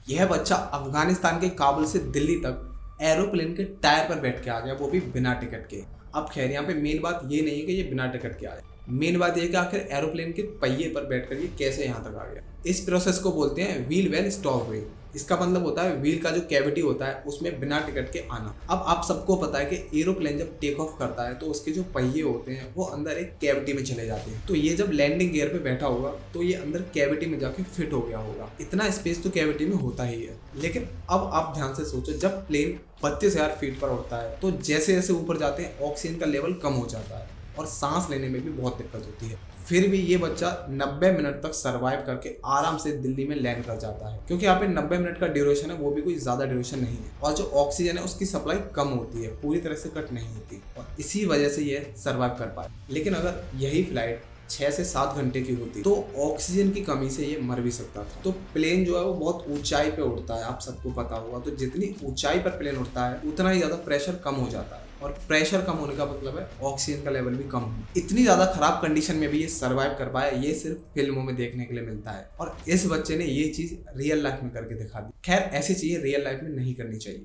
यह बच्चा अफगानिस्तान के काबुल से दिल्ली तक एरोप्लेन के टायर पर बैठ के आ गया, वो भी बिना टिकट के। अब खैर यहाँ पे मेन बात ये नहीं है कि ये बिना टिकट के आया, मेन बात ये है कि आखिर एरोप्लेन के पहिए पर बैठकर ये कैसे यहाँ तक आ गया। इस प्रोसेस को बोलते हैं व्हील वेल स्टॉप वे। इसका मतलब होता है व्हील का जो कैविटी होता है उसमें बिना टिकट के आना। अब आप सबको पता है कि एरोप्लेन जब टेक ऑफ करता है तो उसके जो पहिए होते हैं वो अंदर एक कैविटी में चले जाते हैं। तो ये जब लैंडिंग गियर पे बैठा होगा तो ये अंदर कैविटी में जाके फिट हो गया होगा। इतना स्पेस तो कैविटी में होता ही है। लेकिन अब आप ध्यान से सोचो, जब प्लेन 32,000 फीट पर उड़ता है तो जैसे जैसे ऊपर जाते हैं ऑक्सीजन का लेवल कम हो जाता है और सांस लेने में भी बहुत दिक्कत होती है। फिर भी ये बच्चा 90 मिनट तक सरवाइव करके आराम से दिल्ली में लैंड कर जाता है, क्योंकि यहाँ पे 90 मिनट का ड्यूरेशन है, वो भी कोई ज़्यादा ड्यूरेशन नहीं है। और जो ऑक्सीजन है उसकी सप्लाई कम होती है, पूरी तरह से कट नहीं होती, और इसी वजह से ये सर्वाइव कर पाए। लेकिन अगर यही फ्लाइट 6 से 7 घंटे की होती तो ऑक्सीजन की कमी से ये मर भी सकता था। तो प्लेन जो है वो बहुत ऊंचाई पे उड़ता है, आप सबको पता होगा। तो जितनी ऊंचाई पर प्लेन उड़ता है उतना ही ज़्यादा प्रेशर कम हो जाता है, और प्रेशर कम होने का मतलब है ऑक्सीजन का लेवल भी कम हो। इतनी ज़्यादा खराब कंडीशन में भी ये सर्वाइव कर पाया, ये सिर्फ फिल्मों में देखने के लिए मिलता है। और इस बच्चे ने ये चीज़ रियल लाइफ में करके दिखा दी। खैर ऐसी चीज़ें रियल लाइफ में नहीं करनी चाहिए।